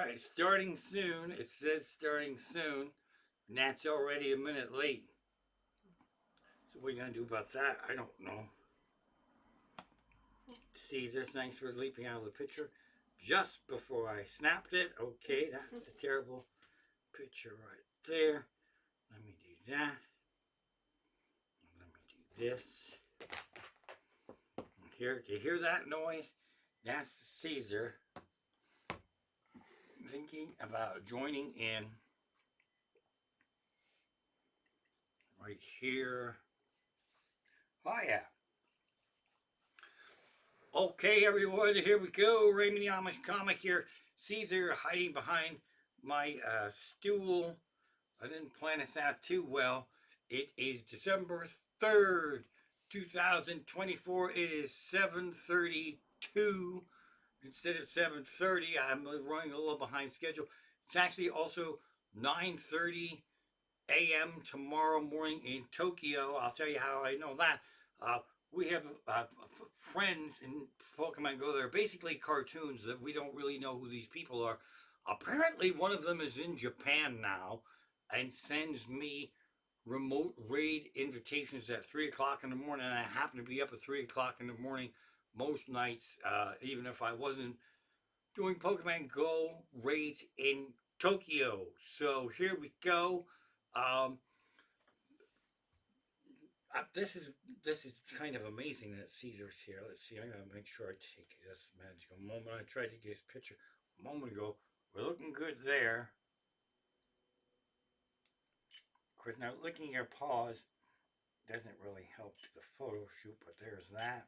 Alright, starting soon. It says starting soon. And that's already a minute late. So what are you going to do about that? I don't know. Caesar, thanks for leaping out of the picture just before I snapped it. Okay, that's a terrible picture right there. Let me do that. Let me do this. Here, do you hear that noise? That's Caesar thinking about joining in right here. Oh yeah. Okay, everyone, here we go. Raymond the Amish Comic here. Caesar hiding behind my stool. I didn't plan this out too well. It is December 3rd, 2024. It is 7:32 instead of 7:30. I'm running a little behind schedule. It's actually also 9:30 a.m. tomorrow morning in Tokyo. I'll tell you how I know that. We have friends in Pokemon Go. They're basically cartoons that we don't really know who these people are. Apparently, one of them is in Japan now and sends me remote raid invitations at 3 o'clock in the morning. And I happen to be up at 3 o'clock in the morning most nights, even if I wasn't doing Pokemon Go raids in Tokyo. So here we go. Um, this is kind of amazing that Caesar's here. Let's see. I'm gonna make sure I take this magical moment. I tried to get his picture a moment ago. We're looking good there. Of course, now licking your paws doesn't really help the photo shoot, but there's that.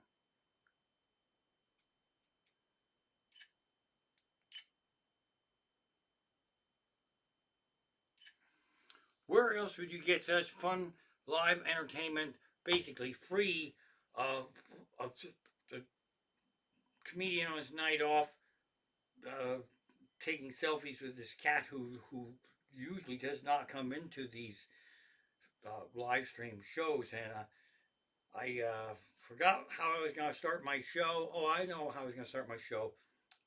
Where else would you get such fun live entertainment, basically free, of the comedian on his night off, uh, taking selfies with this cat who usually does not come into these live stream shows, and I forgot how I was going to start my show. Oh, I know how I was going to start my show.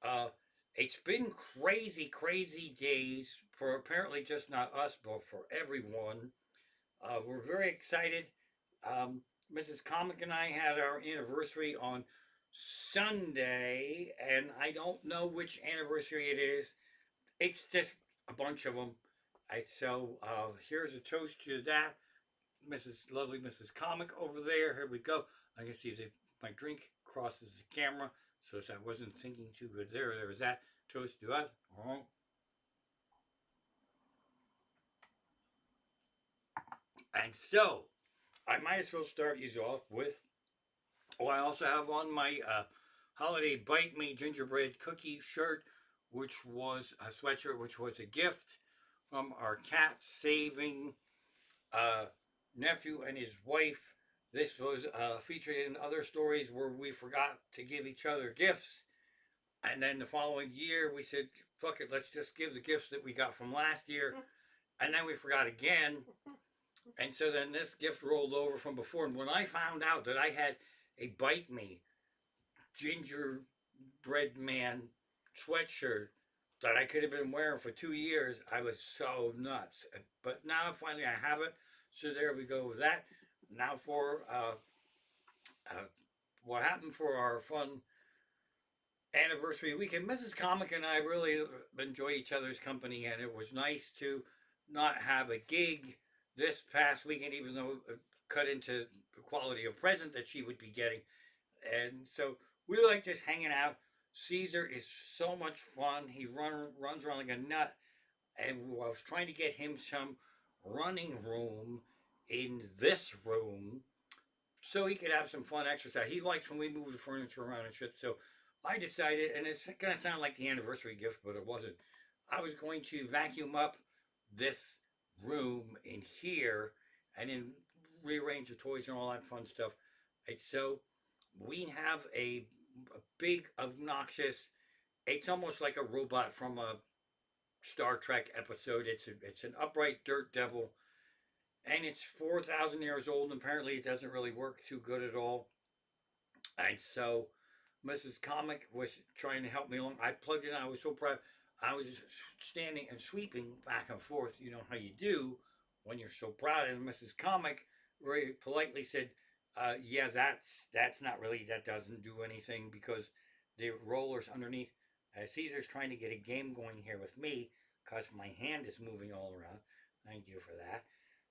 Uh, it's been crazy, crazy days for apparently just not us, but for everyone. We're very excited. Mrs. Comic and I had our anniversary on Sunday, and I don't know which anniversary it is. It's just a bunch of them. So here's a toast to that. Lovely Mrs. Comic over there. Here we go. I can see that my drink crosses the camera, so I wasn't thinking too good there. There was that. Toast to us. And so, I might as well start you off with. Oh, I also have on my holiday Bite Me gingerbread cookie shirt, which was a sweatshirt, which was a gift from our cat saving uh, nephew and his wife. This was featured in other stories where we forgot to give each other gifts. And then the following year, we said, fuck it, let's just give the gifts that we got from last year. And then we forgot again. And so then this gift rolled over from before. And when I found out that I had a Bite Me gingerbread man sweatshirt that I could have been wearing for 2 years, I was so nuts. But now finally I have it. So there we go with that. Now for uh, what happened for our fun anniversary weekend. Mrs. Comic and I really enjoy each other's company, and it was nice to not have a gig this past weekend, even though it cut into the quality of present that she would be getting. And so we like just hanging out. Caesar is so much fun. He runs around like a nut, and I was trying to get him some running room in this room so he could have some fun exercise. He likes when we move the furniture around and shit. So I decided, and it's gonna sound like the anniversary gift, but it wasn't. I was going to vacuum up this room in here and then rearrange the toys and all that fun stuff. And so we have a big, obnoxious. It's almost like a robot from a Star Trek episode. It's an upright dirt devil, and it's 4,000 years old. And apparently, it doesn't really work too good at all. And so, Mrs. Comic was trying to help me along. I plugged it in. I was so proud. I was just standing and sweeping back and forth. You know how you do when you're so proud. And Mrs. Comic very politely said, "Yeah, that's not really, that doesn't do anything because the rollers underneath." Caesar's trying to get a game going here with me because my hand is moving all around. Thank you for that.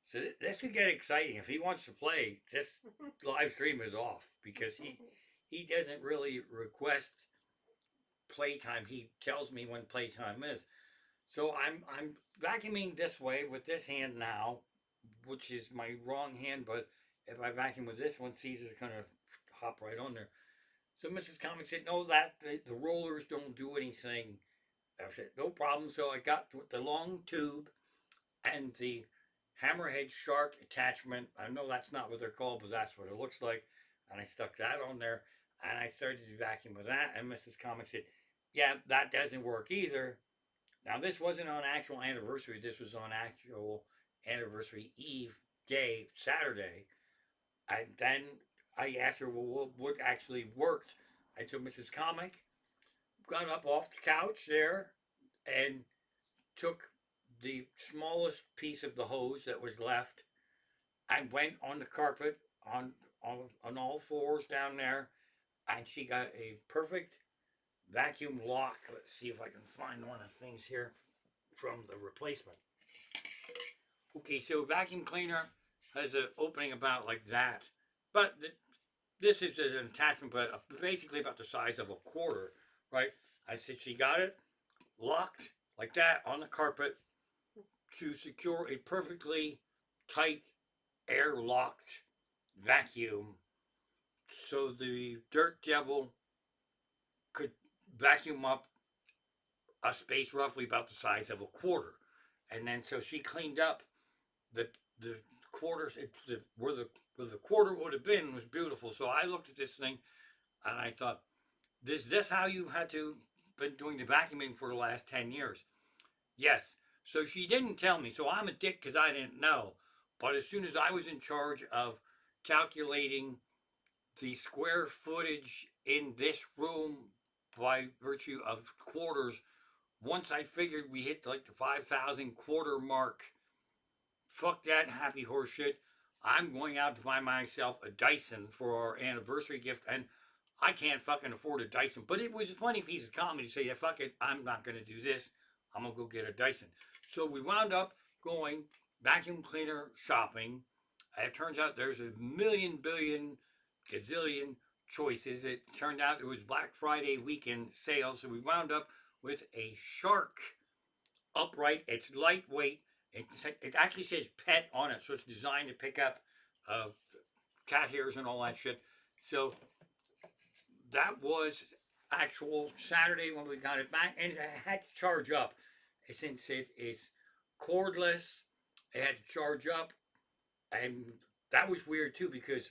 So this could get exciting. If he wants to play, this live stream is off because he doesn't really request playtime. He tells me when playtime is. So I'm vacuuming this way with this hand now, which is my wrong hand. But if I vacuum with this one, Caesar's gonna hop right on there. So Mrs. Comic said, "No, that the rollers don't do anything." I said, "No problem." So I got the long tube and the hammerhead shark attachment. I know that's not what they're called, but that's what it looks like. And I stuck that on there, and I started to vacuum with that. And Mrs. Comic said, "Yeah, that doesn't work either." Now, this wasn't on actual anniversary. This was on actual anniversary eve day, Saturday. And then I asked her, well, what actually worked? I told Mrs. Comic, got up off the couch there and took the smallest piece of the hose that was left and went on the carpet on all fours down there. And she got a perfect vacuum lock. Let's see if I can find one of the things here from the replacement. Okay, so vacuum cleaner has an opening about like that, but this is an attachment, but basically about the size of a quarter, right? I said she got it locked like that on the carpet to secure a perfectly tight, air-locked vacuum, so the dirt devil could vacuum up a space roughly about the size of a quarter, and then so she cleaned up the quarters, where the quarter would have been was beautiful. So I looked at this thing and I thought, is this how you had to been doing the vacuuming for the last 10 years? Yes. So she didn't tell me. So I'm a dick because I didn't know. But as soon as I was in charge of calculating the square footage in this room by virtue of quarters, once I figured we hit like the 5,000 quarter mark, fuck that happy horse shit. I'm going out to buy myself a Dyson for our anniversary gift, and I can't fucking afford a Dyson. But it was a funny piece of comedy to say, yeah, fuck it, I'm not going to do this. I'm going to go get a Dyson. So we wound up going vacuum cleaner shopping. It turns out there's a million, billion, gazillion choices. It turned out it was Black Friday weekend sale. So we wound up with a Shark upright. It's lightweight. It actually says pet on it, so it's designed to pick up cat hairs and all that shit. So that was actual Saturday when we got it back, and it had to charge up. Since it is cordless, it had to charge up, and that was weird too because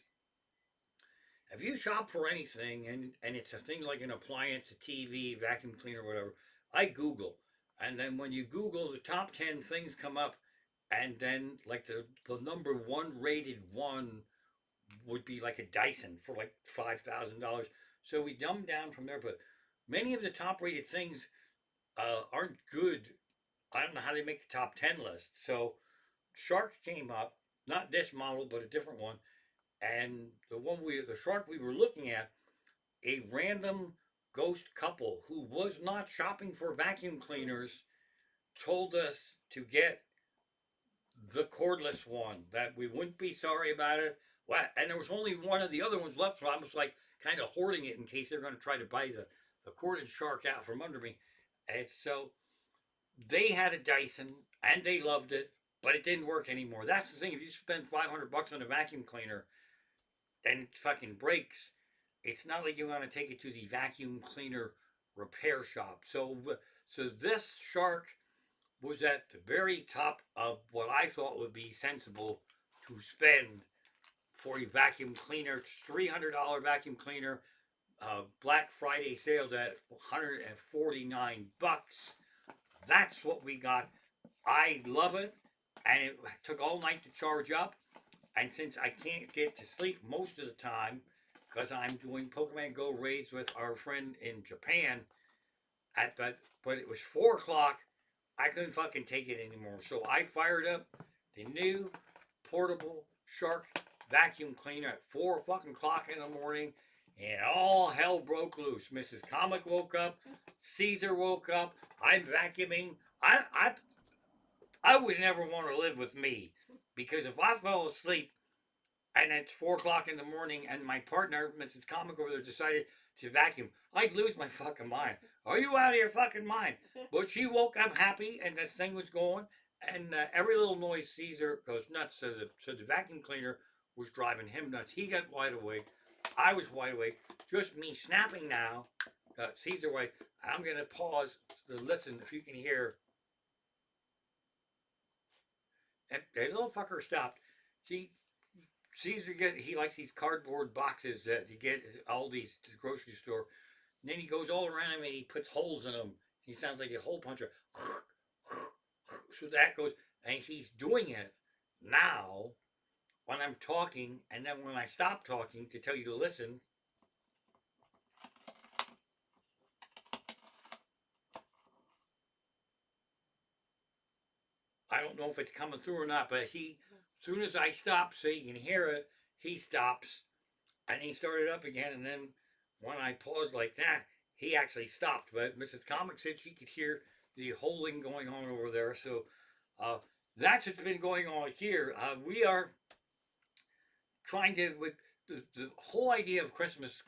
if you shop for anything and it's a thing like an appliance, a TV, vacuum cleaner, whatever, I Google. And then when you Google, the top 10 things come up. And then like the number one rated one would be like a Dyson for like $5,000. So we dumbed down from there. But many of the top rated things aren't good. I don't know how they make the top 10 list. So Shark came up, not this model, but a different one. And the shark we were looking at, a random ghost couple who was not shopping for vacuum cleaners told us to get the cordless one, that we wouldn't be sorry about it. Well, and there was only one of the other ones left, so I was like kind of hoarding it in case they're going to try to buy the corded shark out from under me. And so they had a Dyson and they loved it, but it didn't work anymore. That's the thing. If you spend $500 on a vacuum cleaner, then it fucking breaks. It's not like you want to take it to the vacuum cleaner repair shop. So this shark was at the very top of what I thought would be sensible to spend for a vacuum cleaner. It's $300 vacuum cleaner. Black Friday sale at $149. That's what we got. I love it, and it took all night to charge up. And since I can't get to sleep most of the time because I'm doing Pokemon Go raids with our friend in Japan, But it was 4 o'clock. I couldn't fucking take it anymore. So I fired up the new portable Shark vacuum cleaner at 4 o'clock in the morning, and all hell broke loose. Mrs. Comic woke up. Caesar woke up. I'm vacuuming. I would never want to live with me, because if I fell asleep and it's 4 o'clock in the morning and my partner, Mrs. Comic over there, decided to vacuum, I'd lose my fucking mind. Are you out of your fucking mind? But she woke up happy and this thing was going, and every little noise Caesar goes nuts. So the vacuum cleaner was driving him nuts. He got wide awake. I was wide awake. Just me snapping now. Caesar wait. I'm gonna pause to listen if you can hear. And the little fucker stopped. She Caesar he likes these cardboard boxes that you get at Aldi's to the grocery store. And then he goes all around them and he puts holes in them. He sounds like a hole puncher. So that goes, and he's doing it now when I'm talking, and then when I stop talking to tell you to listen. I don't know if it's coming through or not, but as soon as I stop so you can hear it, he stops and he started up again. And then when I paused like that, he actually stopped. But Mrs. Comic said she could hear the holding going on over there. So uh, that's what's been going on here. We are trying to, with the whole idea of Christmas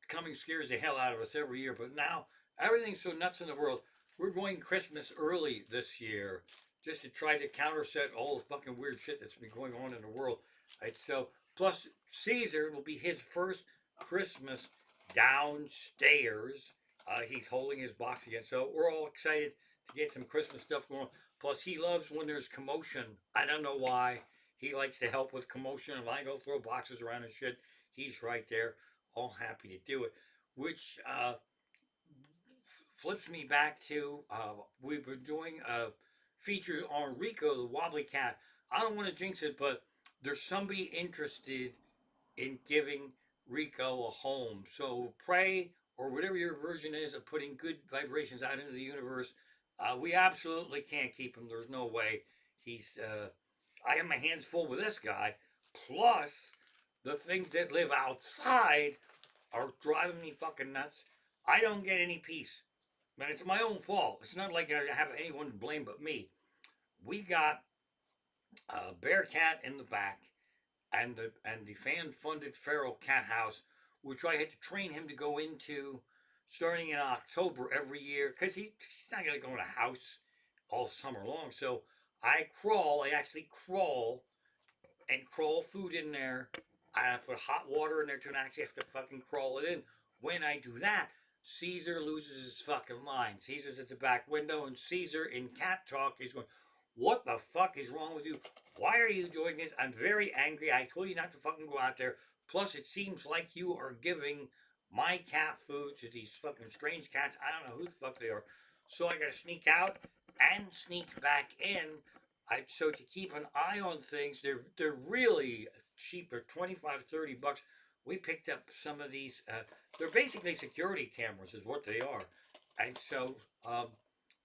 coming scares the hell out of us every year. But now everything's so nuts in the world. We're going Christmas early this year just to try to counterset all the fucking weird shit that's been going on in the world. Right? So, plus Caesar will be his first Christmas downstairs. He's holding his box again. So we're all excited to get some Christmas stuff going on. Plus, he loves when there's commotion. I don't know why. He likes to help with commotion. If I go throw boxes around and shit, he's right there, all happy to do it. Which flips me back to we've been doing a feature on Rico, the wobbly cat. I don't want to jinx it, but there's somebody interested in giving Rico a home. So pray, or whatever your version is of putting good vibrations out into the universe. We absolutely can't keep him. There's no way. He's. I have my hands full with this guy. Plus, the things that live outside are driving me fucking nuts. I don't get any peace. But it's my own fault. It's not like I have anyone to blame but me. We got a bear cat in the back, and the fan funded feral cat house, which I had to train him to go into starting in October every year, because he's not going to go in a house all summer long. So I actually crawl and crawl food in there. I put hot water in there to actually have to fucking crawl it in. When I do that, Caesar loses his fucking mind. Caesar's at the back window, and Caesar in cat talk is going, "What the fuck is wrong with you? Why are you doing this? I'm very angry. I told you not to fucking go out there. Plus, it seems like you are giving my cat food to these fucking strange cats. I don't know who the fuck they are. So I gotta sneak out and sneak back in. So to keep an eye on things, they're really cheap. They're 25, $30. We picked up some of these. They're basically security cameras, is what they are. And so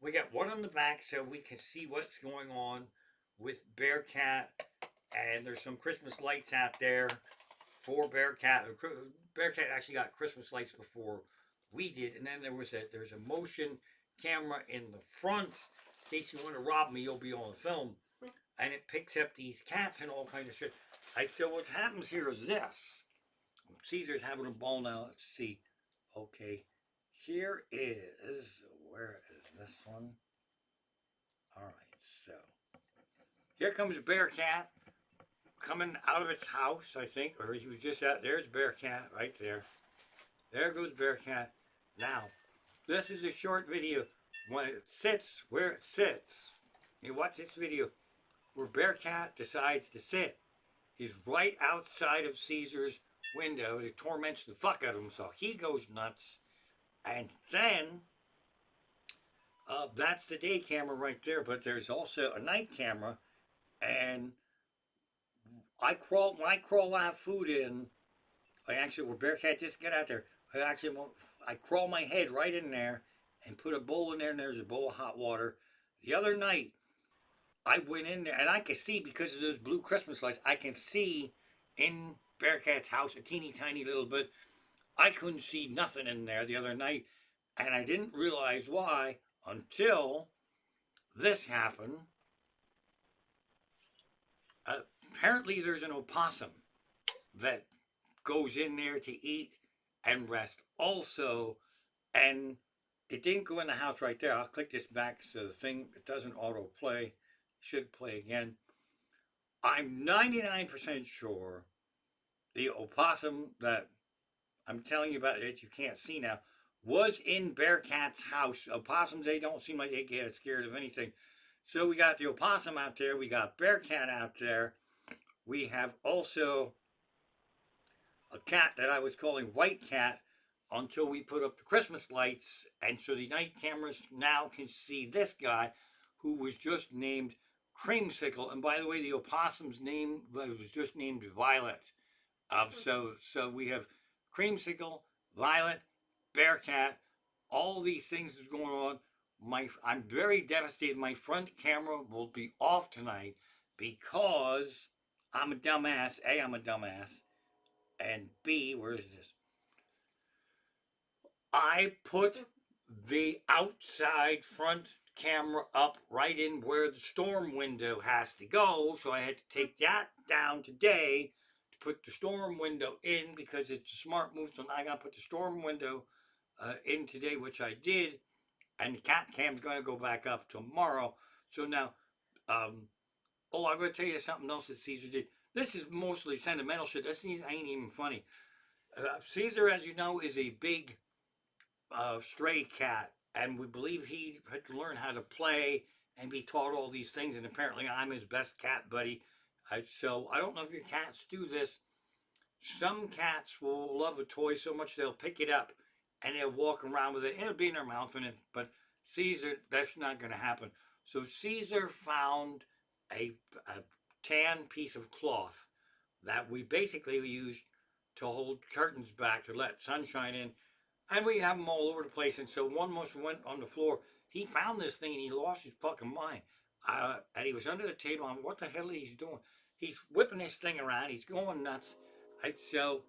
we got one on the back so we can see what's going on with Bearcat. And there's some Christmas lights out there for Bearcat. Bearcat actually got Christmas lights before we did. And then there's a motion camera in the front. In case you want to rob me, you'll be on film. And it picks up these cats and all kinds of shit. Right, so what happens here is this. Caesar's having a ball now. Let's see. Okay. Here is, where is this one? All right, so here comes Bearcat coming out of its house, I think, or he was just out. There's Bearcat right there. There goes Bearcat. Now, this is a short video when it sits where it sits. You watch this video where Bearcat decides to sit. He's right outside of Caesar's window. It torments the fuck out of him, so he goes nuts. And then, that's the day camera right there, but there's also a night camera. And when I crawl that food in, where Bearcat just get out there, I crawl my head right in there, and put a bowl in there, and there's a bowl of hot water. The other night, I went in there, and I could see, because of those blue Christmas lights, I can see in Bearcat's house a teeny tiny little bit. I couldn't see nothing in there the other night, and I didn't realize why until this happened. Apparently, there's an opossum that goes in there to eat and rest also, and it didn't go in the house right there. I'll click this back so the thing, it doesn't auto play. Should play again. I'm 99% sure the opossum that I'm telling you about that you can't see now was in Bearcat's house. Opossums, they don't seem like they get scared of anything. So we got the opossum out there. We got Bearcat out there. We have also a cat that I was calling White Cat until we put up the Christmas lights. And so the night cameras now can see this guy who was just named Creamsicle. And by the way, the opossum's name was just named Violet. So we have Creamsicle, Violet, Bearcat, all these things that's going on. I'm very devastated. My front camera will be off tonight because I'm a dumbass. A, I'm a dumbass. And B, where is this? I put the outside front camera up right in where the storm window has to go. So I had to take that down today to put the storm window in because it's a smart move. So now I got to put the storm window in today, which I did. And the cat cam's going to go back up tomorrow. So now, oh, I'm going to tell you something else that Caesar did. This is mostly sentimental shit. This ain't even funny. Caesar, as you know, is a big stray cat, and we believe he had to learn how to play and be taught all these things. And apparently, I'm his best cat buddy. So I don't know if your cats do this. Some cats will love a toy so much they'll pick it up and they'll walk around with it. It'll be in their mouth, and but Caesar, that's not going to happen. So Caesar found a tan piece of cloth that we basically used to hold curtains back to let sunshine in, and we have them all over the place. And so one must went on the floor. He found this thing and he lost his fucking mind. And he was under the table. I'm, what the hell is he doing? He's whipping this thing around. He's going nuts. So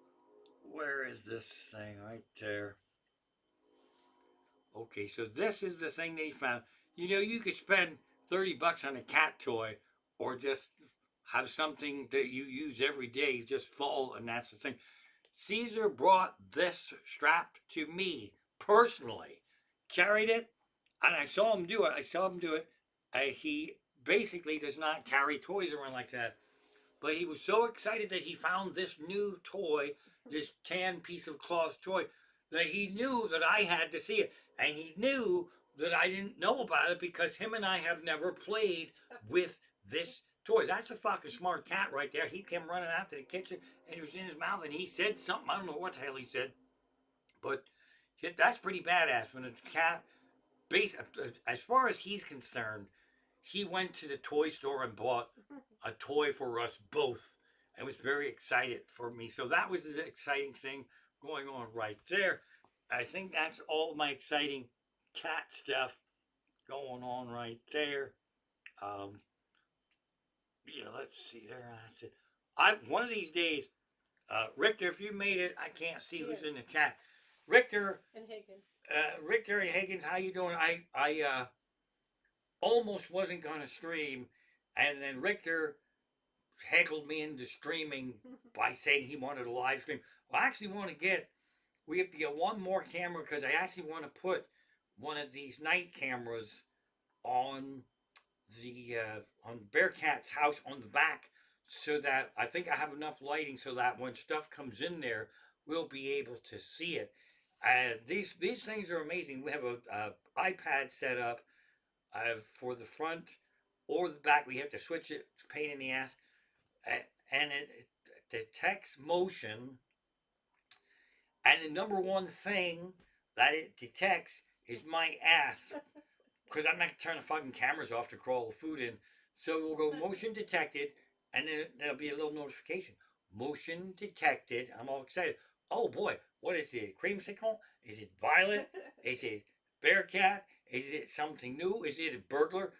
where is this thing right there? Okay, so this is the thing that he found. You know, you could spend $30 on a cat toy, or just have something that you use every day just fall, and that's the thing. Caesar brought this strap to me personally, carried it, and I saw him do it. He basically does not carry toys around like that. But he was so excited that he found this new toy, this tan piece of cloth toy, that he knew that I had to see it. And he knew that I didn't know about it because him and I have never played with this toy. That's a fucking smart cat right there. He came running out to the kitchen and he was in his mouth and he said something. I don't know what the hell he said. But that's pretty badass when a cat, as far as he's concerned, he went to the toy store and bought a toy for us both and was very excited for me. So that was the exciting thing going on right there. I think that's all my exciting cat stuff going on right there. Um, yeah, let's see there. That's it. One of these days, Richter, if you made it, I can't see who's in the chat. Richter and Hagen. Richter and Higgins, how you doing? I almost wasn't gonna stream, and then Richter heckled me into streaming by saying he wanted a live stream. Well, I actually want to we have to get one more camera because I actually want to put one of these night cameras on on Bearcat's house on the back, so that I think I have enough lighting so that when stuff comes in there, we'll be able to see it. These things are amazing. We have a iPad set up for the front or the back. We have to switch it. It's a pain in the ass. And it detects motion. And the number one thing that it detects is my ass. Because I'm not going to turn the fucking cameras off to crawl food in. So we'll go motion detected, and then there'll be a little notification. Motion detected. I'm all excited. Oh boy, what is it? Creamsicle? Is it Violet? Is it Bearcat? Is it something new? Is it a burglar?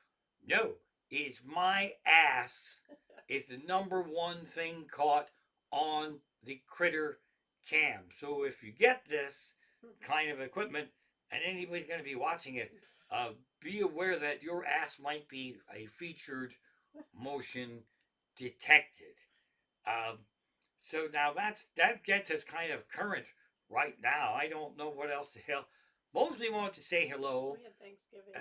No, it's my ass is the number one thing caught on the critter cam. So if you get this kind of equipment and anybody's going to be watching it, uh, be aware that your ass might be a featured motion detected. Um, so now that gets us kind of current right now. I don't know what else the hell. Mostly want to say hello. We had Thanksgiving.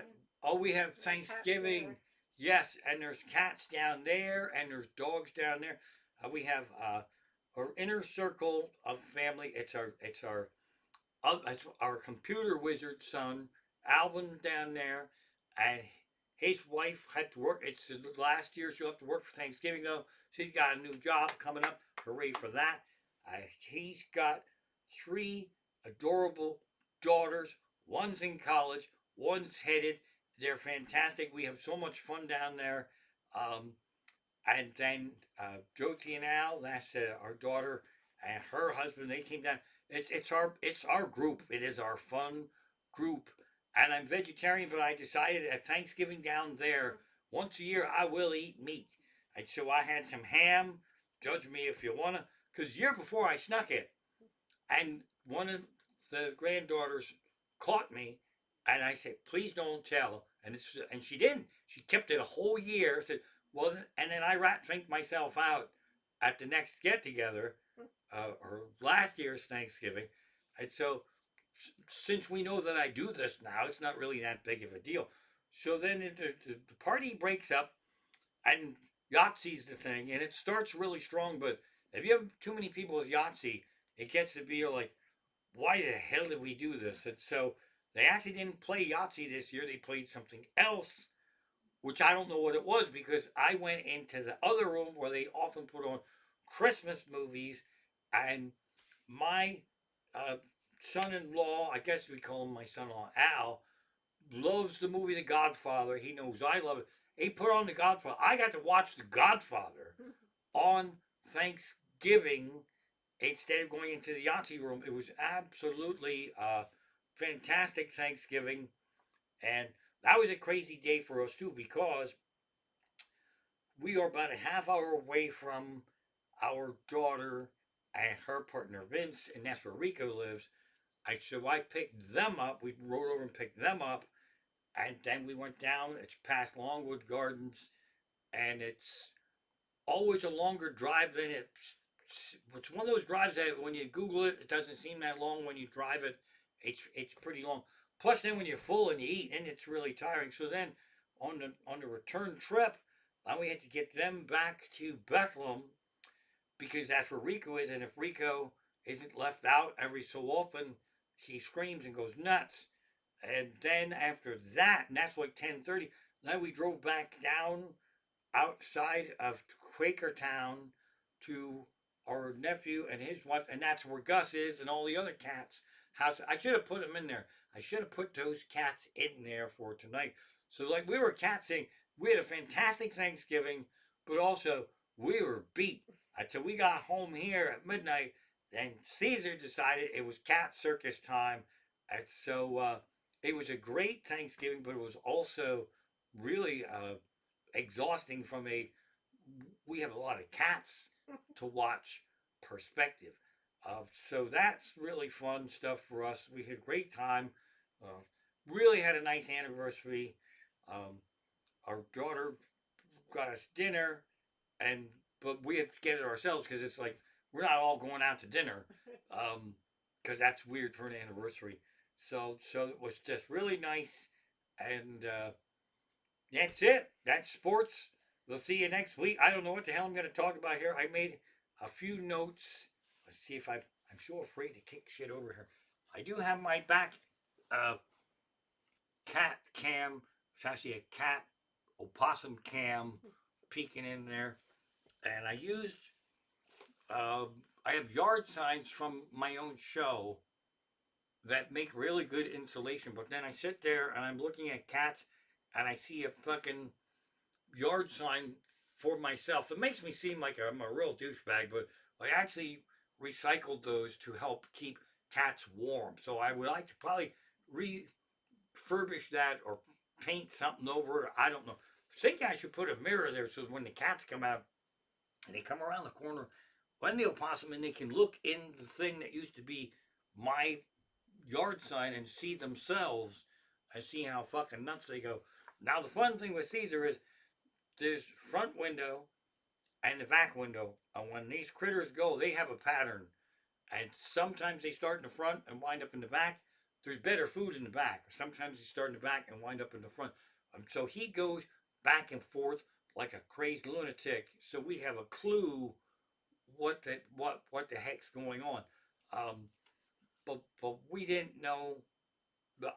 Oh, we have Thanksgiving. Yes, and there's cats down there, and there's dogs down there. We have our inner circle of family. It's our computer wizard son, Alvin, down there, and his wife had to work. It's the last year she'll have to work for Thanksgiving though. She's got a new job coming up. Hooray for that! He's got three adorable daughters. One's in college. One's headed. They're fantastic. We have so much fun down there. Um, and then Josie and Al, that's our daughter and her husband. They came down. It's our group. It is our fun group. And I'm vegetarian, but I decided at Thanksgiving down there once a year I will eat meat. And so I had some ham. Judge me if you wanna, because year before I snuck it, and one of the granddaughters caught me, and I said, "Please don't tell." And she didn't. She kept it a whole year. Said, "Well," and then I rat finked myself out at the next get together, or last year's Thanksgiving, and so since we know that I do this now, it's not really that big of a deal. So then the party breaks up, and Yahtzee's the thing, and it starts really strong. But if you have too many people with Yahtzee, it gets to be like, why the hell did we do this? And so they actually didn't play Yahtzee this year. They played something else, which I don't know what it was because I went into the other room where they often put on Christmas movies, and my uh, son-in-law, I guess we call him my son-in-law Al, loves the movie The Godfather. He knows I love it. He put on The Godfather. I got to watch The Godfather on Thanksgiving instead of going into the Yahtzee room. It was absolutely fantastic Thanksgiving, and that was a crazy day for us too because we are about a half hour away from our daughter and her partner Vince, and that's where Rico lives. So I picked them up. We rode over and picked them up, and then we went down. It's past Longwood Gardens, and it's always a longer drive than it's one of those drives that when you Google it, it doesn't seem that long. When you drive it, it's pretty long. Plus, then when you're full and you eat, and it's really tiring. So then on the return trip, we had to get them back to Bethlehem because that's where Rico is, and if Rico isn't left out every so often, he screams and goes nuts. And then after that, and that's like 10:30. Then we drove back down outside of Quakertown to our nephew and his wife, and that's where Gus is and all the other cats' house. I should have put them in there. I should have put those cats in there for tonight. So, like, we were cat sitting. We had a fantastic Thanksgiving, but also we were beat until we got home here at midnight. Then Caesar decided it was cat circus time, and so it was a great Thanksgiving, but it was also really exhausting from a we have a lot of cats to watch perspective. So that's really fun stuff for us. We had a great time. Uh, really had a nice anniversary. Um, our daughter got us dinner, and but we have to get it ourselves because it's like we're not all going out to dinner because that's weird for an anniversary. So it was just really nice, and that's it. That's sports. We'll see you next week. I don't know what the hell I'm going to talk about here. I made a few notes. Let's see if I'm so afraid to kick shit over here. I do have my back uh, cat cam. It's actually a cat opossum cam peeking in there. And I used, I have yard signs from my own show that make really good insulation. But then I sit there and I'm looking at cats and I see a fucking yard sign for myself. It makes me seem like I'm a real douchebag, but I actually recycled those to help keep cats warm. So I would like to probably furbish that or paint something over it. I don't know. I think I should put a mirror there so when the cats come out and they come around the corner, when the opossum and they can look in the thing that used to be my yard sign and see themselves and see how fucking nuts they go. Now the fun thing with Caesar is there's front window and the back window, and when these critters go, they have a pattern. And sometimes they start in the front and wind up in the back. There's better food in the back. Sometimes they start in the back and wind up in the front. So he goes back and forth like a crazed lunatic. So we have a clue what the heck's going on. Um, but we didn't know the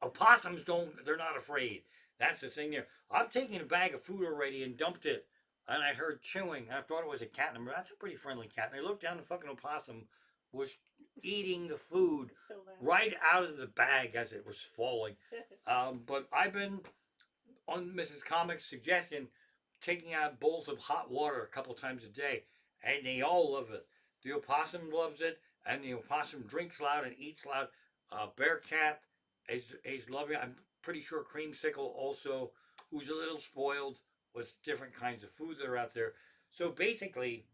opossums don't. They're not afraid. That's the thing there. I've taken a bag of food already and dumped it, and I heard chewing. I thought it was a cat. And that's a pretty friendly cat. And I looked down, the fucking opossum was eating the food So right out of the bag as it was falling. But I've been on Mrs. Comic's suggestion taking out bowls of hot water a couple times a day, and they all love it. The opossum loves it, and the opossum drinks loud and eats loud. Bearcat is loving it. I'm pretty sure Creamsicle also, who's a little spoiled with different kinds of food that are out there. So basically,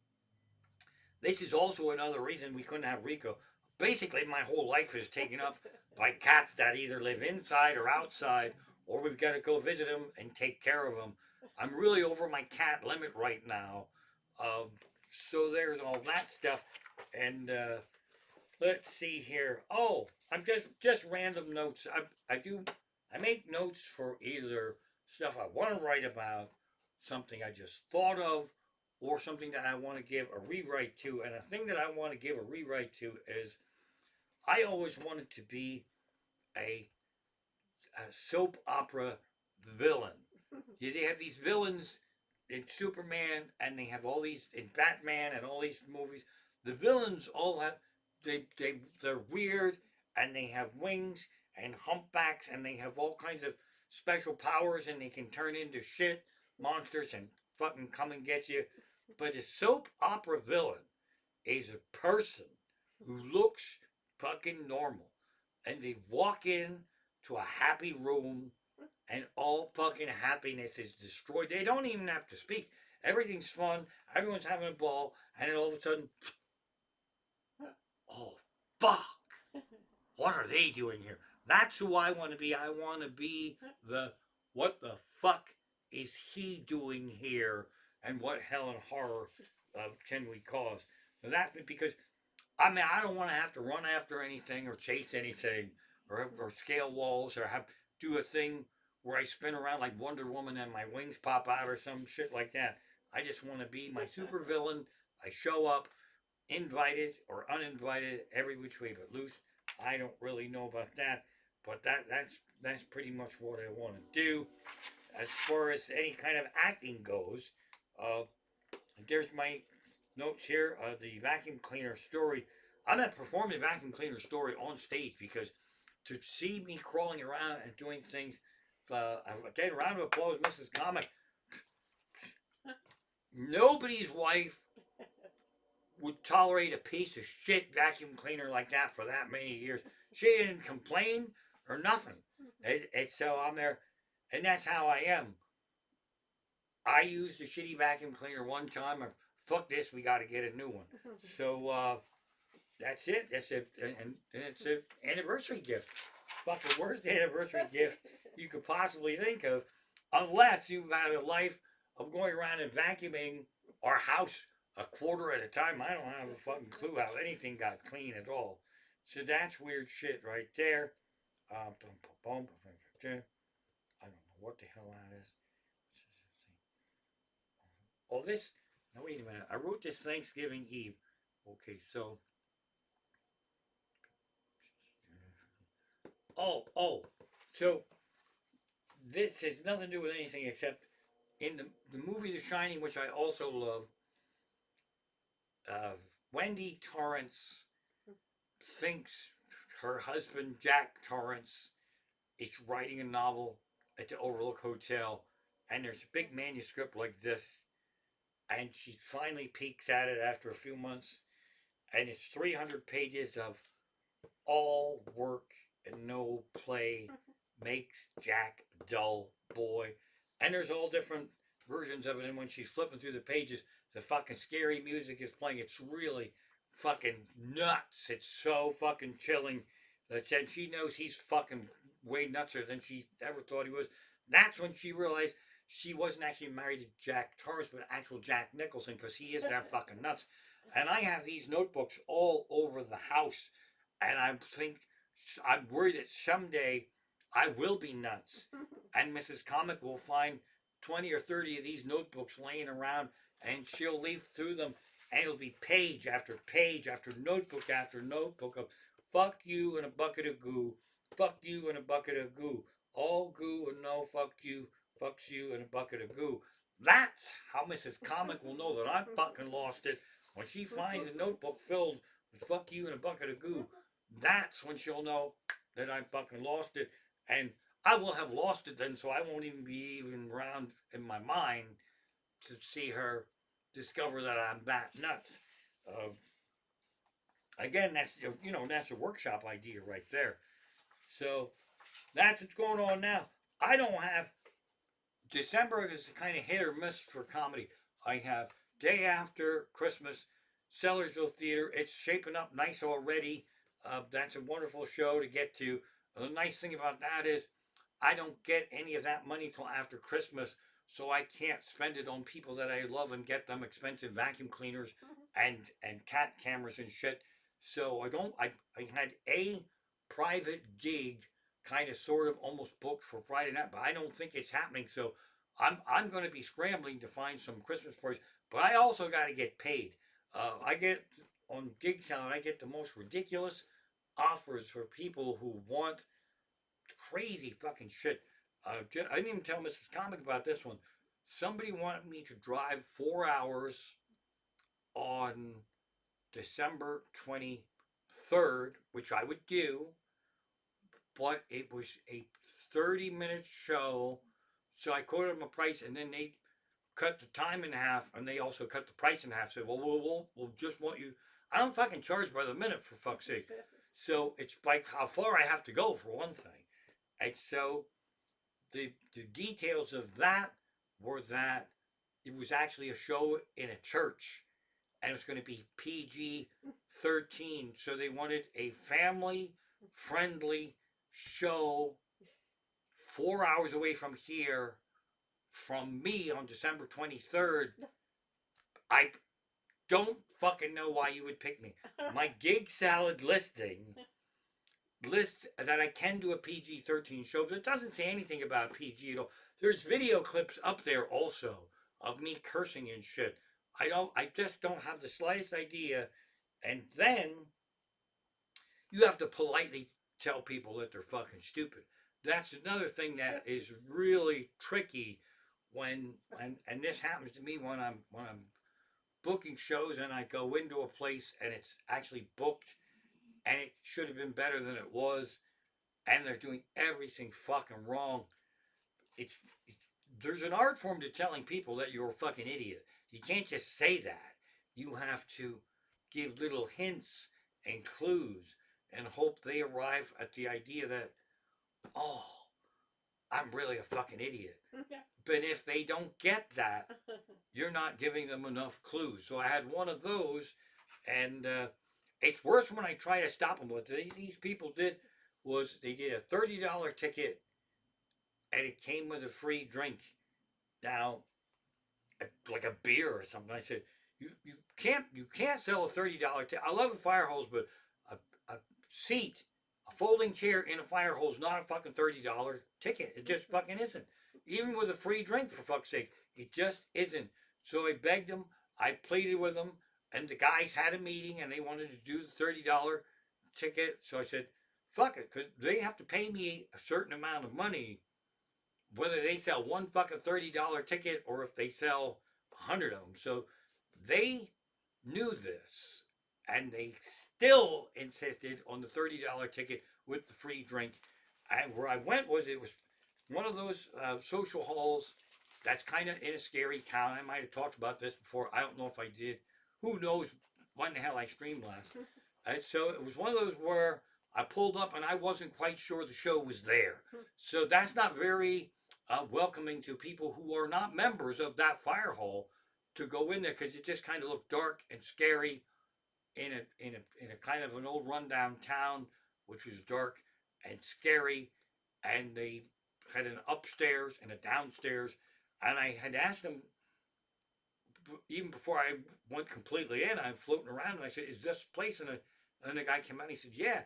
this is also another reason we couldn't have Rico. Basically, my whole life is taken up by cats that either live inside or outside, or we've got to go visit them and take care of them. I'm really over my cat limit right now. Um, so there's all that stuff. And let's see here. Oh, I'm just random notes. I make notes for either stuff I want to write about, something I just thought of, or something that I want to give a rewrite to. And a thing that I want to give a rewrite to is I always wanted to be a, a soap opera villain. They have these villains in Superman, and they have all these in Batman and all these movies. The villains all have they're weird, and they have wings and humpbacks, and they have all kinds of special powers, and they can turn into shit monsters and fucking come and get you. But a soap opera villain is a person who looks fucking normal, and they walk in to a happy room and all fucking happiness is destroyed. They don't even have to speak. Everything's fun. Everyone's having a ball, and then all of a sudden, oh fuck! What are they doing here? That's who I want to be. I want to be the what the fuck is he doing here, and what hell and horror can we cause? So that's because I mean I don't want to have to run after anything or chase anything or scale walls or have do a thing where I spin around like Wonder Woman and my wings pop out or some shit like that. I just want to be my supervillain. I show up, invited or uninvited, every which way but loose. I don't really know about that, but that's pretty much what I want to do. As far as any kind of acting goes, uh, there's my notes here. The vacuum cleaner story. I'm not performing the vacuum cleaner story on stage because to see me crawling around and doing things. Again, round of applause, Mrs. Comic. Nobody's wife would tolerate a piece of shit vacuum cleaner like that for that many years. She didn't complain or nothing. So I'm there, and that's how I am. I used a shitty vacuum cleaner one time. Or fuck this, we got to get a new one. So that's it. That's it, and it's an anniversary gift. Fucking worst anniversary gift you could possibly think of, unless you've had a life of going around and vacuuming our house a quarter at a time. I don't have a fucking clue how anything got clean at all. So that's weird shit right there. I don't know what the hell that is. Oh, this. No, wait a minute. I wrote this Thanksgiving Eve. Okay, so. Oh. So this has nothing to do with anything except in the movie The Shining, which I also love. Uh, Wendy Torrance thinks her husband Jack Torrance is writing a novel at the Overlook Hotel, and there's a big manuscript like this, and she finally peeks at it after a few months, and it's 300 pages of all work and no play makes Jack dull boy. And there's all different versions of it. And when she's flipping through the pages, the fucking scary music is playing. It's really fucking nuts. It's so fucking chilling. That she knows he's fucking way nutser than she ever thought he was. That's when she realized she wasn't actually married to Jack Torrance, but actual Jack Nicholson, because he is that fucking nuts. And I have these notebooks all over the house, and I'm worried that someday I will be nuts, and Mrs. Comic will find 20 or 30 of these notebooks laying around, and she'll leaf through them, and it'll be page after page after notebook of fuck you and a bucket of goo, fuck you and a bucket of goo, all goo and no fuck you, fucks you and a bucket of goo. That's how Mrs. Comic will know that I fucking lost it. When she finds a notebook filled with fuck you and a bucket of goo, that's when she'll know that I fucking lost it. And I will have lost it then, so I won't even be even around in my mind to see her discover that I'm that nuts. Uh, Again, that's a workshop idea right there. So that's what's going on now. I don't have December is kind of hit or miss for comedy. I have day after Christmas, Sellersville Theater. It's shaping up nice already. That's a wonderful show to get to. The nice thing about that is I don't get any of that money till after Christmas, so I can't spend it on people that I love and get them expensive vacuum cleaners and cat cameras and shit. So I don't. I had a private gig, kind of sort of almost booked for Friday night, but I don't think it's happening. So I'm going to be scrambling to find some Christmas parties, but I also got to get paid. I get on Gig Sound. I get the most ridiculous offers for people who want crazy fucking shit. I didn't even tell Mrs. Comic about this one. Somebody wanted me to drive 4 hours on December 23rd, which I would do, but it was a 30-minute show. So I quoted them a price, and then they cut the time in half, and they also cut the price in half. Said, well, we'll just want you. I don't fucking charge by the minute, for fuck's sake. So it's like how far I have to go, for one thing. And so the details of that were that it was actually a show in a church, and it was going to be PG 13. So they wanted a family friendly show 4 hours away from here from me on December 23rd. I don't fucking know why you would pick me. My Gig Salad listing lists that I can do a PG-13 show, but it doesn't say anything about PG at all. There's video clips up there also of me cursing and shit. I just don't have the slightest idea. And then you have to politely tell people that they're fucking stupid. That's another thing that is really tricky and this happens to me when I'm booking shows and I go into a place and it's actually booked and it should have been better than it was, and they're doing everything fucking wrong. It's there's an art form to telling people that you're a fucking idiot. You can't just say that. You have to give little hints and clues and hope they arrive at the idea that, oh, I'm really a fucking idiot. But if they don't get that, you're not giving them enough clues. So I had one of those, and it's worse when I try to stop them. What these people did was they did a $30 ticket, and it came with a free drink. Now, like a beer or something. I said, you can't sell a $30 ticket. I love a fire hose, but a seat, a folding chair in a fire hose, not a fucking $30 ticket. It just fucking isn't. Even with a free drink, for fuck's sake, it just isn't. So I begged them, I pleaded with them, and the guys had a meeting and they wanted to do the $30 ticket. So I said, fuck it, because they have to pay me a certain amount of money, whether they sell one fucking $30 ticket or if they sell 100 of them. So they knew this and they still insisted on the $30 ticket with the free drink. And where I went it was one of those social halls that's kind of in a scary town. I might have talked about this before. I don't know if I did. Who knows when the hell I streamed last. And so it was one of those where I pulled up and I wasn't quite sure the show was there. So that's not very welcoming to people who are not members of that fire hall to go in there because it just kind of looked dark and scary in a kind of an old rundown town, which was dark and scary, and they had an upstairs and a downstairs, and I had asked them even before I went completely in. I'm floating around, and I said, "Is this place?" And the guy came out. And he said, "Yeah."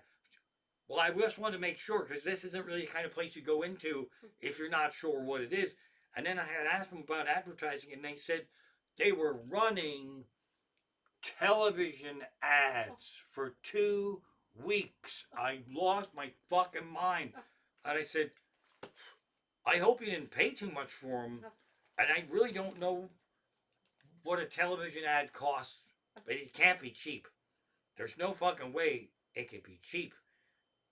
Well, I just wanted to make sure because this isn't really the kind of place you go into if you're not sure what it is. And then I had asked them about advertising, and they said they were running television ads for 2 weeks. I lost my fucking mind. And I said, I hope you didn't pay too much for them. And I really don't know what a television ad costs, but it can't be cheap. There's no fucking way it could be cheap.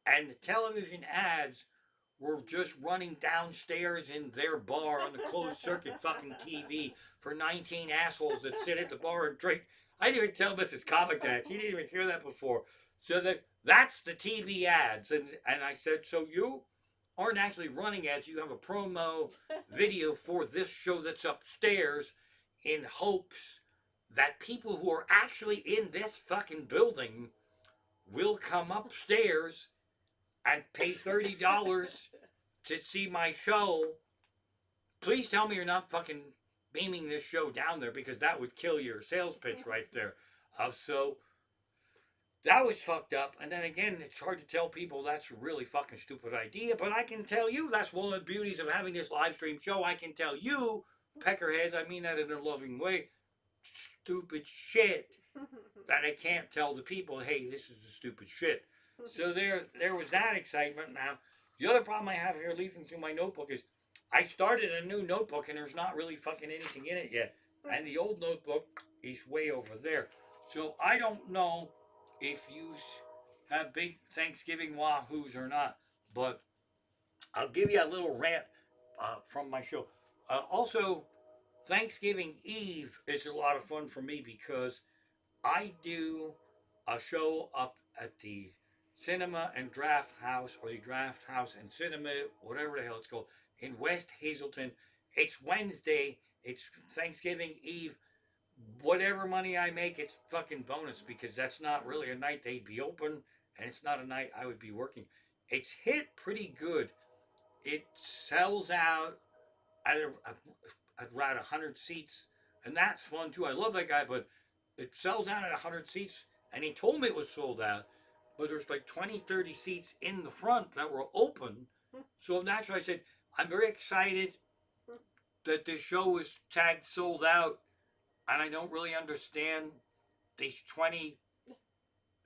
And the television ads were just running downstairs in their bar on the closed circuit fucking TV for 19 assholes that sit at the bar and drink. I didn't even tell Mrs. Comic that. She didn't even hear that before. So that's the TV ads. And I said, so you aren't actually running ads. You have a promo video for this show that's upstairs in hopes that people who are actually in this fucking building will come upstairs and pay $30 to see my show. Please tell me you're not fucking beaming this show down there because that would kill your sales pitch right there. So that was fucked up. And then again, it's hard to tell people that's a really fucking stupid idea, but I can tell you that's one of the beauties of having this live stream show. I can tell you, peckerheads, I mean that in a loving way, stupid shit that I can't tell the people, hey, this is the stupid shit. So there was that excitement. Now, the other problem I have here leafing through my notebook is I started a new notebook and there's not really fucking anything in it yet. And the old notebook is way over there. So I don't know if you have big Thanksgiving wahoos or not, but I'll give you a little rant from my show. Also, Thanksgiving Eve is a lot of fun for me because I do a show up at the Cinema and Draft House, or the Draft House and Cinema, whatever the hell it's called, in West Hazelton. It's Wednesday. It's Thanksgiving Eve. Whatever money I make, it's fucking bonus because that's not really a night they'd be open, and it's not a night I would be working. It's hit pretty good. It sells out at around 100 seats, and that's fun too. I love that guy, but it sells out at 100 seats, and he told me it was sold out, but there's like 20, 30 seats in the front that were open. So naturally, I said, I'm very excited that this show is tagged sold out, and I don't really understand these 20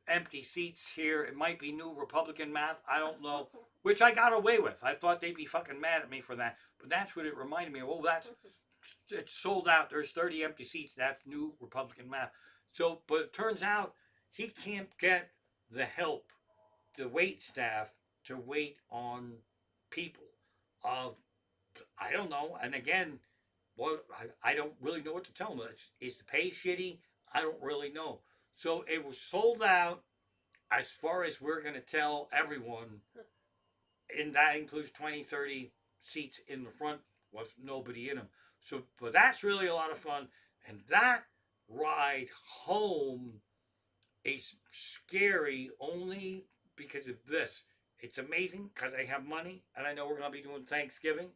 empty seats here. It might be new Republican math. I don't know. Which I got away with. I thought they'd be fucking mad at me for that. But that's what it reminded me of. Oh, it's sold out. There's 30 empty seats. That's new Republican math. So, but it turns out he can't get the help, the wait staff to wait on people. Uh, I don't know. And again, well, I don't really know what to tell them. Is the pay shitty? I don't really know. So it was sold out as far as we're going to tell everyone, and that includes 20, 30 seats in the front with nobody in them. So, but that's really a lot of fun. And that ride home is scary only because of this. It's amazing because I have money and I know we're going to be doing Thanksgiving.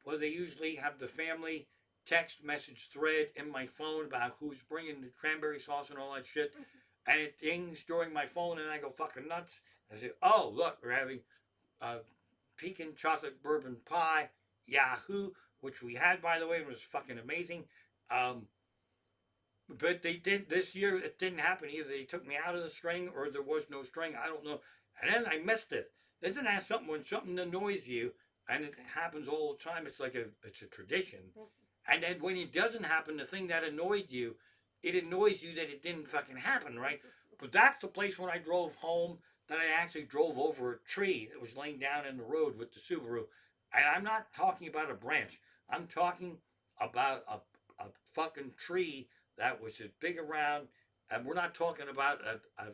Well, they usually have the family text message thread in my phone about who's bringing the cranberry sauce and all that shit. And it dings during my phone and I go fucking nuts. I say, oh, look, we're having pecan chocolate bourbon pie, Yahoo, which we had, by the way, was fucking amazing. Um, but they did this year. It didn't happen either. They took me out of the string, or there was no string. I don't know. And then I missed it. Isn't that something when something annoys you, and it happens all the time? It's a tradition. And then when it doesn't happen, the thing that annoyed you, it annoys you that it didn't fucking happen, right? But that's the place when I drove home that I actually drove over a tree that was laying down in the road with the Subaru. And I'm not talking about a branch. I'm talking about a fucking tree that was as big around. And we're not talking about a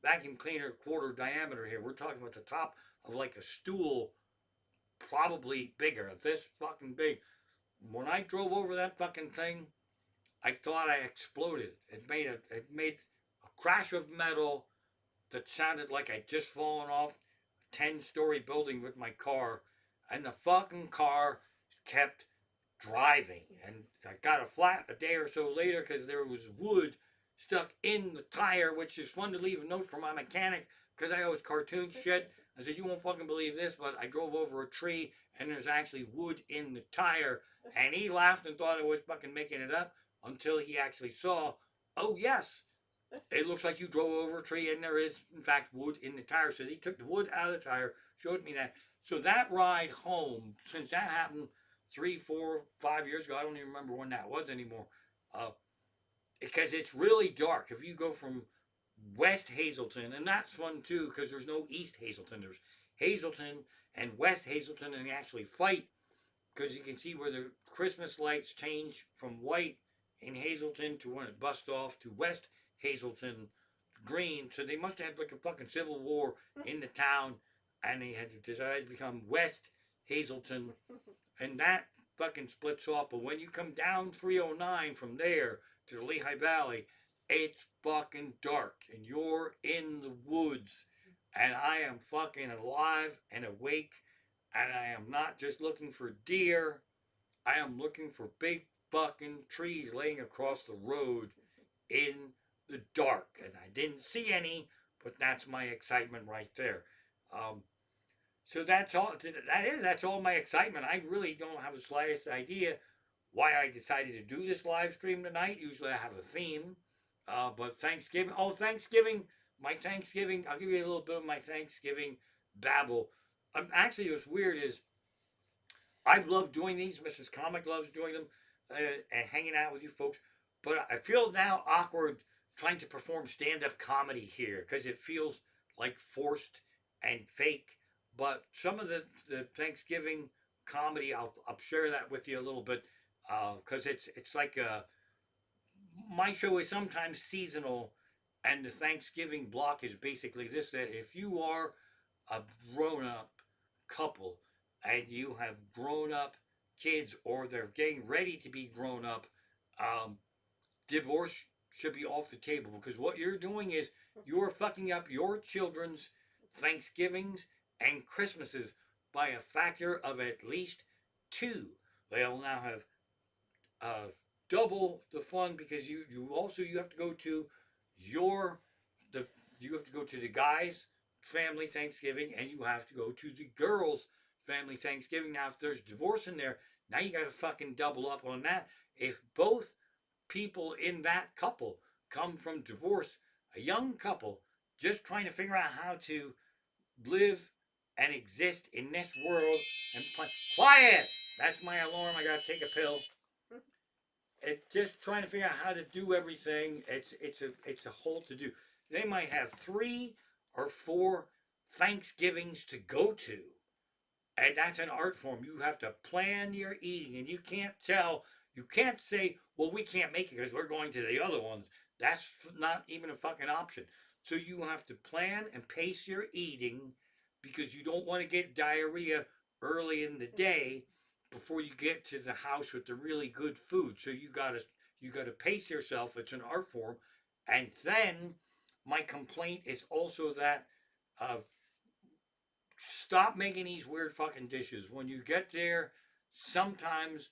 vacuum cleaner quarter diameter here. We're talking about the top of like a stool, probably bigger, this fucking big. When I drove over that fucking thing, I thought I exploded. It made a crash of metal that sounded like I'd just fallen off a 10-story building with my car, and the fucking car kept driving. And I got a flat a day or so later because there was wood stuck in the tire, which is fun to leave a note for my mechanic because I always cartoon shit. I said, you won't fucking believe this, but I drove over a tree and there's actually wood in the tire. And he laughed and thought I was fucking making it up until he actually saw, oh, yes, it looks like you drove over a tree and there is, in fact, wood in the tire. So he took the wood out of the tire, showed me that. So that ride home, since that happened 3, 4, 5 years ago, I don't even remember when that was anymore, uh, because it's really dark. If you go from West Hazleton, and that's fun too, because there's no East Hazleton. There's Hazleton and West Hazleton, and they actually fight because you can see where the Christmas lights change from white in Hazleton to when it busts off to West Hazleton green. So they must have had like a fucking civil war in the town, and they had to decide to become West Hazleton, and that fucking splits off. But when you come down 309 from there to the Lehigh Valley, it's fucking dark, and you're in the woods, and I am fucking alive and awake, and I am not just looking for deer. I am looking for big fucking trees laying across the road in the dark, and I didn't see any, but that's my excitement right there. Um, so that's all my excitement. I really don't have the slightest idea why I decided to do this live stream tonight. Usually I have a theme, but Thanksgiving. Oh, Thanksgiving! My Thanksgiving. I'll give you a little bit of my Thanksgiving babble. Actually, what's weird is I love doing these. Mrs. Comic loves doing them and hanging out with you folks. But I feel now awkward trying to perform stand up comedy here because it feels like forced and fake. But some of the Thanksgiving comedy, I'll share that with you a little bit because it's like my show is sometimes seasonal, and the Thanksgiving block is basically this: that if you are a grown up couple and you have grown up kids or they're getting ready to be grown up, um, divorce should be off the table because what you're doing is you're fucking up your children's Thanksgivings and Christmases by a factor of at least two. They'll now have uh, double the fun because you have to go to your the you have to go to the guys' family Thanksgiving and you have to go to the girls' family Thanksgiving. Now, if there's divorce in there, now you got to fucking double up on that. If both people in that couple come from divorce, a young couple just trying to figure out how to live and exist in this world and quiet. That's my alarm. I gotta take a pill. It's just trying to figure out how to do everything. It's a whole to do. They might have 3 or 4 Thanksgivings to go to, and that's an art form. You have to plan your eating, and you can't say, well, we can't make it because we're going to the other ones. That's not even a fucking option. So you have to plan and pace your eating because you don't want to get diarrhea early in the day before you get to the house with the really good food. So you gotta pace yourself. It's an art form. And then my complaint is also that uh, stop making these weird fucking dishes. When you get there, sometimes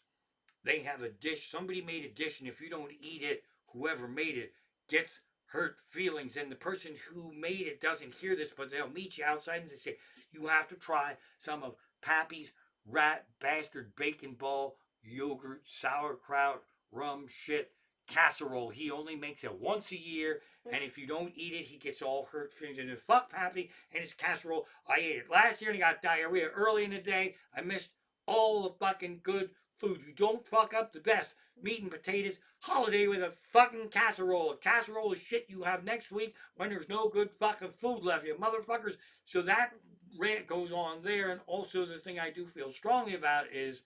they have a dish. Somebody made a dish, and if you don't eat it, whoever made it gets hurt feelings. And the person who made it doesn't hear this, but they'll meet you outside and they say, you have to try some of Pappy's rat bastard bacon ball, yogurt, sauerkraut, rum, shit, casserole. He only makes it once a year, and if you don't eat it, he gets all hurt feelings. And fuck Pappy and his casserole. I ate it last year and I got diarrhea early in the day. I missed all the fucking good food. You don't fuck up the best meat and potatoes holiday with a fucking casserole. A casserole is shit you have next week when there's no good fucking food left, you motherfuckers. So that rant goes on there. And also the thing I do feel strongly about is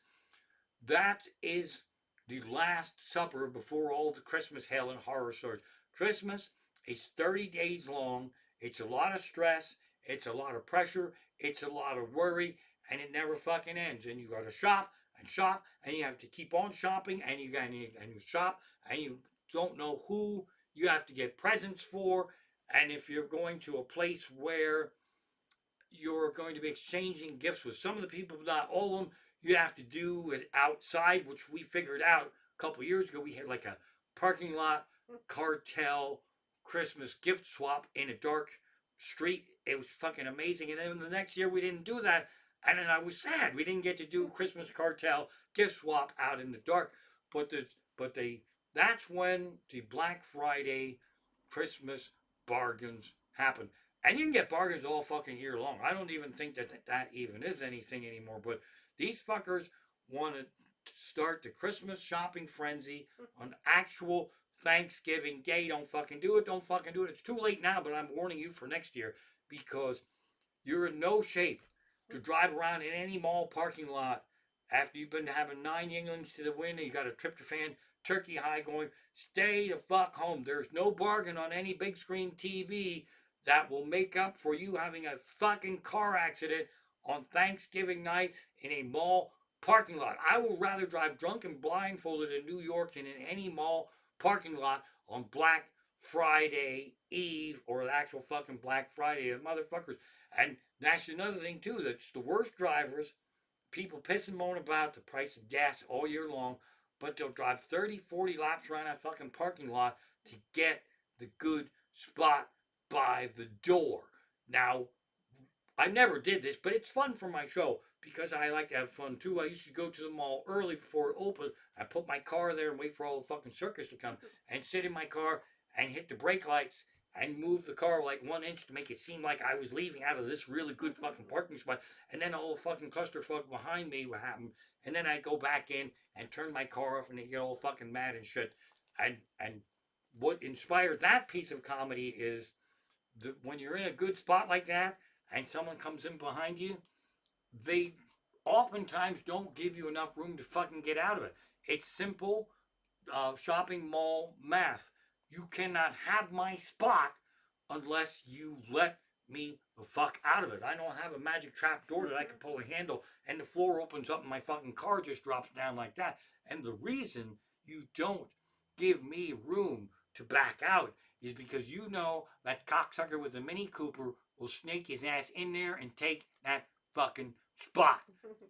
that is the last supper before all the Christmas hell and horror starts. Christmas is 30 days long. It's a lot of stress. It's a lot of pressure. It's a lot of worry, and it never fucking ends. And you got to shop and shop, and you have to keep on shopping, and you shop, and you don't know who you have to get presents for, and if you're going to a place where you're going to be exchanging gifts with some of the people, not all of them. You have to do it outside, which we figured out a couple years ago. We had like a parking lot cartel Christmas gift swap in a dark street. It was fucking amazing. And then the next year we didn't do that. And then I was sad. We didn't get to do Christmas cartel gift swap out in the dark. But that's when the Black Friday Christmas bargains happen. And you can get bargains all fucking year long. I don't even think that even is anything anymore. But these fuckers want to start the Christmas shopping frenzy on actual Thanksgiving Day. Don't fucking do it. Don't fucking do it. It's too late now, but I'm warning you for next year because you're in no shape to drive around in any mall parking lot after you've been having 9 Yinglings to the wind and you got a tryptophan turkey high going. Stay the fuck home. There's no bargain on any big screen TV that will make up for you having a fucking car accident on Thanksgiving night in a mall parking lot. I would rather drive drunk and blindfolded in New York than in any mall parking lot on Black Friday Eve or the actual fucking Black Friday. Motherfuckers. And that's another thing, too. That's the worst drivers. People piss and moan about the price of gas all year long, but they'll drive 30, 40 laps around that fucking parking lot to get the good spot by the door. Now, I never did this, but it's fun for my show because I like to have fun too. I used to go to the mall early before it opened. I put my car there and wait for all the fucking circus to come and sit in my car and hit the brake lights and move the car like 1 inch to make it seem like I was leaving out of this really good fucking parking spot. And then a whole fucking clusterfuck behind me would happen. And then I'd go back in and turn my car off and they'd get all fucking mad and shit. And what inspired that piece of comedy is when you're in a good spot like that and someone comes in behind you, they oftentimes don't give you enough room to fucking get out of it. It's simple shopping mall math. You cannot have my spot unless you let me the fuck out of it. I don't have a magic trap door that I can pull a handle and the floor opens up and my fucking car just drops down like that. And the reason you don't give me room to back out is because you know that cocksucker with the Mini Cooper will snake his ass in there and take that fucking spot.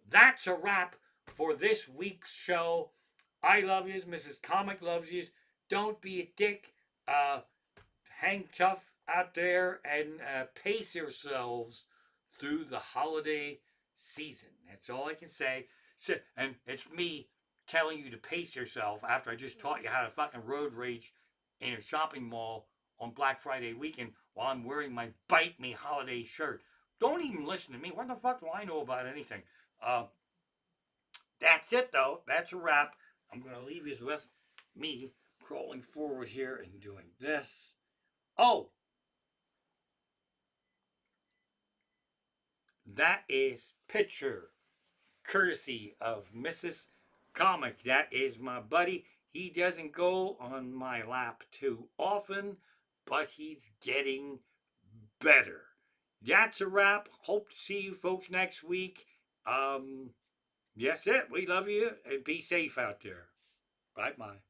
That's a wrap for this week's show. I love yous. Mrs. Comic loves yous. Don't be a dick. Hang tough out there and pace yourselves through the holiday season. That's all I can say. And it's me telling you to pace yourself after I just taught you how to fucking road rage in a shopping mall on Black Friday weekend while I'm wearing my Bite Me holiday shirt. Don't even listen to me. What the fuck do I know about anything? That's it, though. That's a wrap. I'm going to leave you with me crawling forward here and doing this. Oh, that is picture courtesy of Mrs. Comic. That is my buddy. He doesn't go on my lap too often, but he's getting better. That's a wrap. Hope to see you folks next week. Yes, it. We love you and be safe out there. Bye bye.